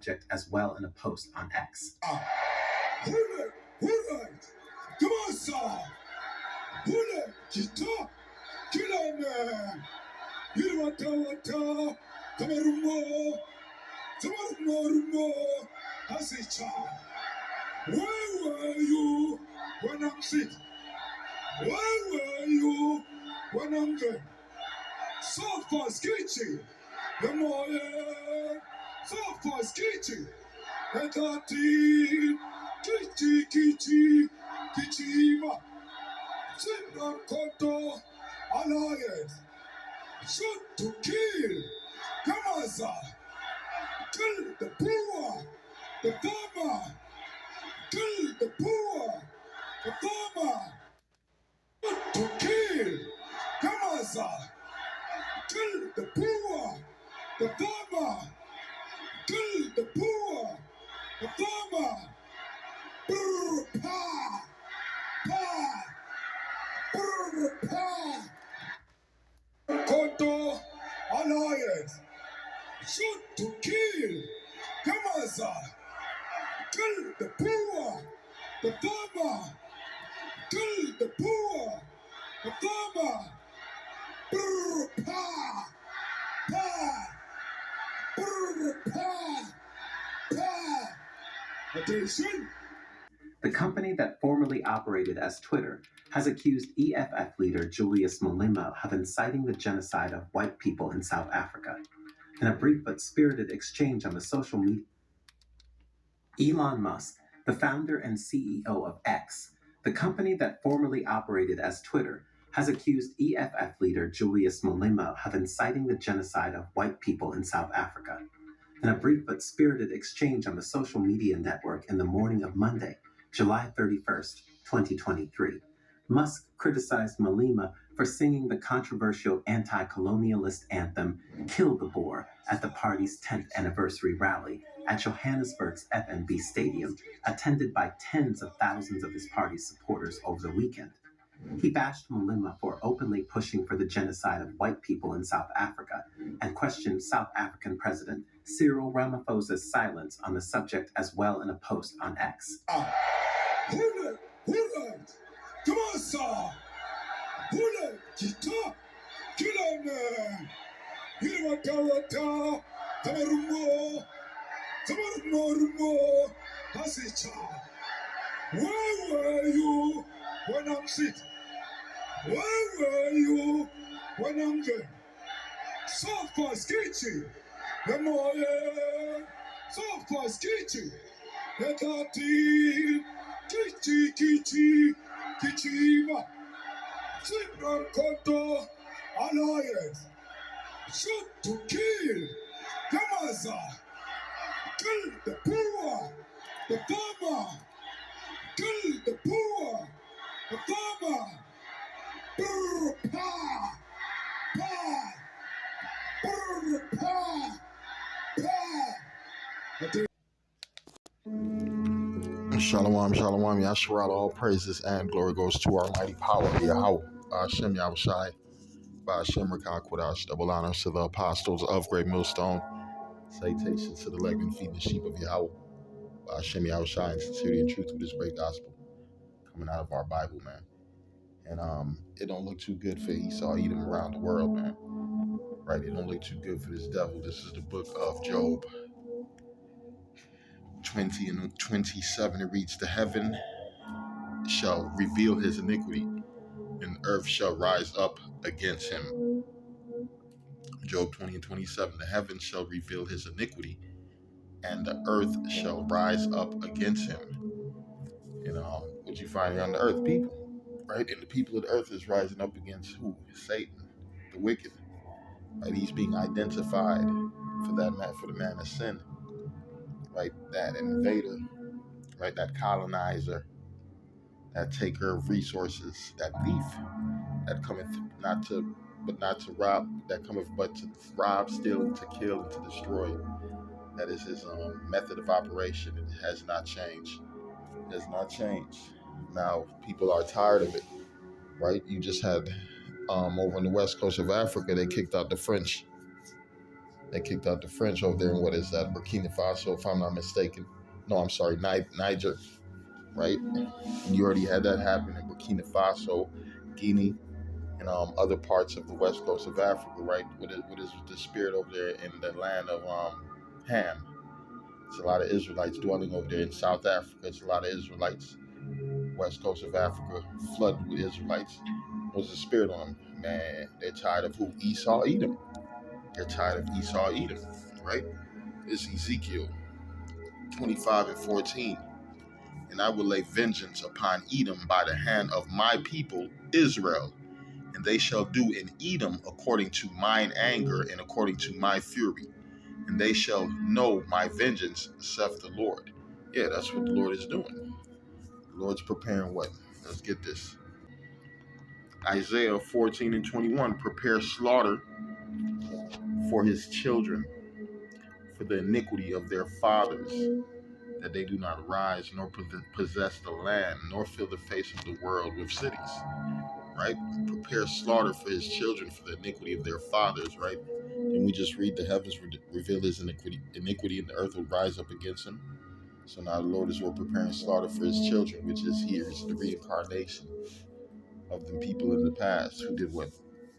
subject as well in a post on X. Where were you when I'm sick? Where were you when I'm dead? So far, sketchy. The morning. So far, sketchy. The dirty. Kichima. Sit on Koto. Alliance. Shoot to kill. Kamaza. Kill the poor. The farmer. Kill the poor. The farmer. Shoot to kill. Kamaza. Kill the poor. The farmer. Kill the poor. The farmer. Brr, pa. Pa. Brr, pa. Koto Alliance. Shoot to kill. Kamaza. Kill the poor. The farmer. Kill the poor. The farmer. Brr, pa. Pa. Brr, pa. Pa. Attention. The company that formerly operated as Twitter has accused EFF leader Julius Malema of inciting the genocide of white people in South Africa. In a brief but spirited exchange on the social media, Elon Musk, the founder and CEO of X, the company that formerly operated as Twitter, has accused EFF leader Julius Malema of inciting the genocide of white people in South Africa. In a brief but spirited exchange on the social media network in the morning of Monday, July 31st, 2023, Musk criticized Malema for singing the controversial anti-colonialist anthem Kill the Boer at the party's 10th anniversary rally at Johannesburg's FNB Stadium, attended by tens of thousands of his party's supporters over the weekend. He bashed Malema for openly pushing for the genocide of white people in South Africa and questioned South African President Cyril Ramaphosa's silence on the subject as well in a post on X. Where were you when I'm sick? Where were you when I'm dead? So far, sketchy. The morning. So far, sketchy. The dirty. Kichima. Sit on Koto Alliance. Shoot to kill. Kamaza. Kill the poor. The farmer. Kill the poor. The farmer. Brr, pa. Pa. Brr, pa. Pa. Shalom, shalom, Yashua, all praises and glory goes to our mighty power, Yahweh, Hashem Yahushai, Hashem Rakakwadash, double honors to the apostles of Great Millstone, salutations to the leg and feet and sheep of Yahweh, Hashem Yahushai, and sincerity and truth of this great gospel coming out of our Bible, man. And it don't look too good for Esau, Edom around the world, man. Right? It don't look too good for this devil. This is the book of Job 20 and 27. It reads, the heaven shall reveal his iniquity, and earth shall rise up against him. Job 20 and 27. The heaven shall reveal his iniquity, and the earth shall rise up against him. What you find here on the earth, people, right? And the people of the earth is rising up against who? Satan, the wicked. Right? He's being identified for that man, for the man of sin. Right? That invader, right? That colonizer, that taker of resources, that thief, that cometh not to rob, that cometh but to rob, steal, and to kill, and to destroy. That is his method of operation. It has not changed. It has not changed. Now, people are tired of it, right? You just had over on the west coast of Africa, they kicked out the French They kicked out the French over there in what is that, Burkina Faso, if I'm not mistaken. No, I'm sorry, Niger, right? And you already had that happen in Burkina Faso, Guinea, and other parts of the west coast of Africa, right? What is the spirit over there in the land of Ham? It's a lot of Israelites dwelling over there in South Africa. It's a lot of Israelites, west coast of Africa, flooded with Israelites. What's the spirit on them? Man, they're tired of who? Esau, Edom. They're tired of Esau, Edom, right? It's Ezekiel 25 and 14. And I will lay vengeance upon Edom by the hand of my people Israel, and they shall do in Edom according to mine anger and according to my fury, and they shall know my vengeance, saith the Lord. Yeah, that's what the Lord is doing. The Lord's preparing what? Let's get this. Isaiah 14 and 21, prepare slaughter for his children, for the iniquity of their fathers, that they do not rise nor possess the land, nor fill the face of the world with cities. Right? Prepare slaughter for his children for the iniquity of their fathers, right? And we just read the heavens reveal his iniquity, and the earth will rise up against him. So now the Lord is preparing slaughter for his children, which is here, is the reincarnation of the people in the past who did what?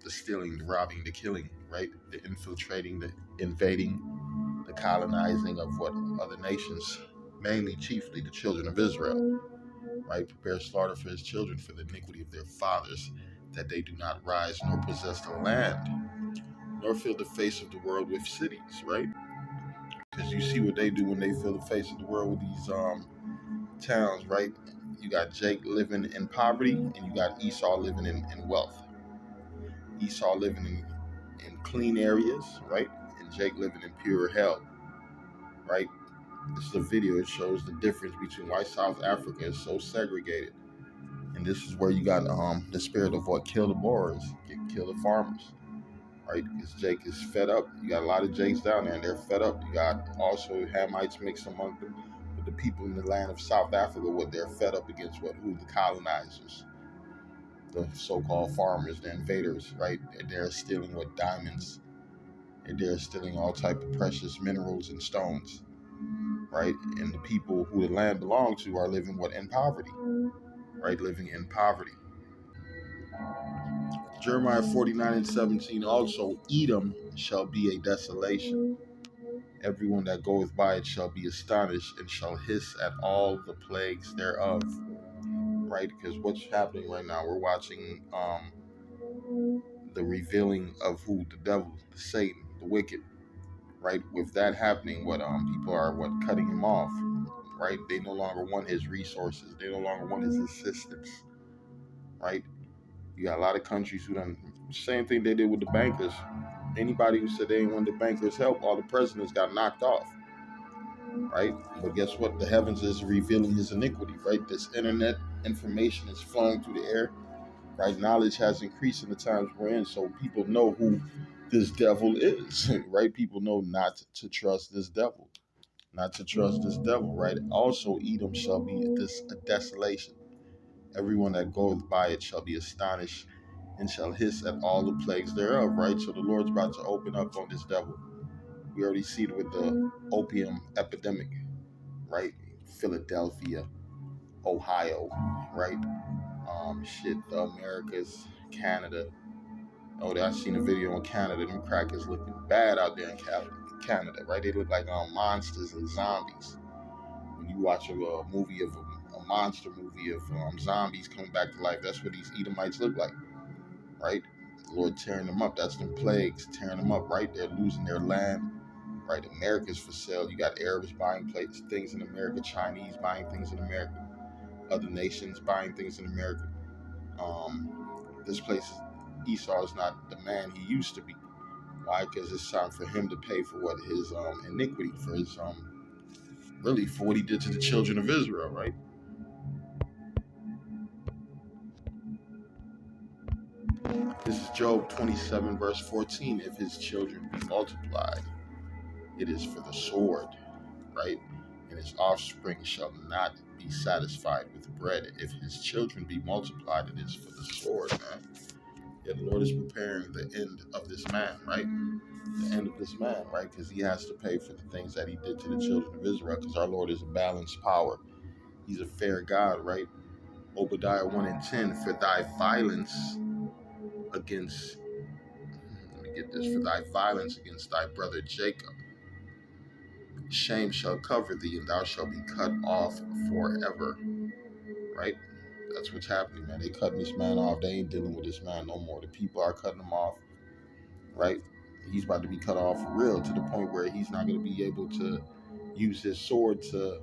The stealing, the robbing, the killing, right? The infiltrating, the invading, the colonizing of what? Other nations, mainly, chiefly, the children of Israel. Right? Prepare slaughter for his children for the iniquity of their fathers, that they do not rise nor possess the land, nor fill the face of the world with cities, right? Because you see what they do when they fill the face of the world with these towns, right? You got Jake living in poverty, and you got Esau living in wealth. Esau living in clean areas, right? And Jake living in pure hell, right? This is a video. It shows the difference between why South Africa is so segregated. And this is where you got the spirit of what? Kill the borers, kill the farmers, right? Because Jake is fed up. You got a lot of Jakes down there, and they're fed up. You got also Hamites mixed among them. But the people in the land of South Africa, what they're fed up against, what? Who? The colonizers, the so-called farmers, the invaders, right? They're stealing what? Diamonds. And they're stealing all type of precious minerals and stones, right? And the people who the land belongs to are living what? In poverty, right? Living in poverty. Jeremiah 49 and 17, also Edom shall be a desolation. Everyone that goeth by it shall be astonished and shall hiss at all the plagues thereof. Right? Because what's happening right now, we're watching the revealing of who? The devil, the Satan, the wicked. Right? With that happening, what people are cutting him off. Right? They no longer want his resources. They no longer want his assistance. Right? You got a lot of countries who done the same thing they did with the bankers. Anybody who said they didn't want the bankers' help, all the presidents got knocked off, right? But guess what? The heavens is revealing his iniquity, right? This internet information is flowing through the air, right? Knowledge has increased in the times we're in, so people know who this devil is, right? People know not to trust this devil, right? Also, Edom shall be a desolation. Everyone that goeth by it shall be astonished and shall hiss at all the plagues thereof, right? So the Lord's about to open up on this devil. We already see it with the opium epidemic, right? Philadelphia, Ohio, right? The Americas, Canada. Oh, I seen a video in Canada. Them crackers looking bad out there in Canada, right? They look like monsters and zombies. When you watch a movie of a monster movie of zombies coming back to life, that's what these Edomites look like, right? The Lord tearing them up. That's them plagues tearing them up, right? They're losing their land, right? America's for sale. You got Arabs buying things in America, Chinese buying things in America, other nations buying things in America. This place, Esau is not the man he used to be. Why? Because it's time for him to pay for what his iniquity, for his really for what he did to the children of Israel, right? This is Job 27, verse 14. If his children be multiplied, it is for the sword, right? And his offspring shall not be satisfied with bread. If his children be multiplied, it is for the sword, man. Yeah, the Lord is preparing the end of this man, right? The end of this man, right? Because he has to pay for the things that he did to the children of Israel. Because our Lord is a balanced power. He's a fair God, right? Obadiah 1 and 10, for thy violence against, let me get this, for thy violence against thy brother Jacob, shame shall cover thee, and thou shalt be cut off forever, right? That's what's happening, man. They cutting this man off. They ain't dealing with this man no more. The people are cutting him off, right? He's about to be cut off for real, to the point where he's not going to be able to use his sword to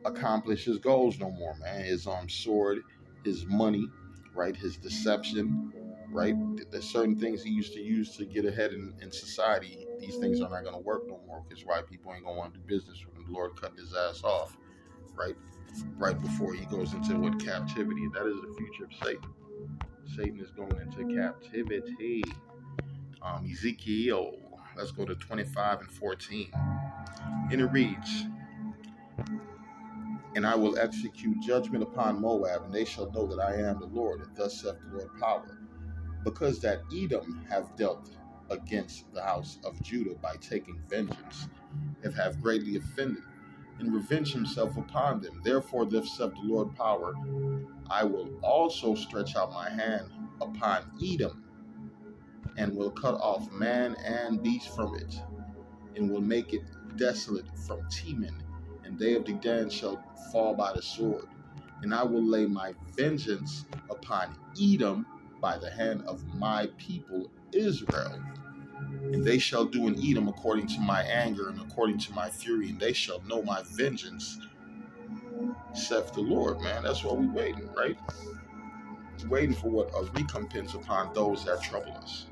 accomplish his goals no more, man. His sword, his money, right? His deception, right? There's certain things he used to use to get ahead in society. These things are not going to work no more, because white people ain't going to want to do business with him. The Lord cut his ass off, right? Right before he goes into what, captivity. That is the future of Satan. Satan is going into captivity. Ezekiel, let's go to 25 and 14. And it reads, and I will execute judgment upon Moab, and they shall know that I am the Lord, and thus saith the Lord power. Because that Edom have dealt against the house of Judah by taking vengeance, and have greatly offended, and revenge himself upon them. Therefore thus saith the Lord power, I will also stretch out my hand upon Edom, and will cut off man and beast from it, and will make it desolate from Teman, and they of Dedan shall fall by the sword. And I will lay my vengeance upon Edom by the hand of my people Israel. And they shall do in Edom according to my anger and according to my fury, and they shall know my vengeance, saith the Lord. Man, that's what we waiting, right? We're waiting for what? A recompense upon those that trouble us.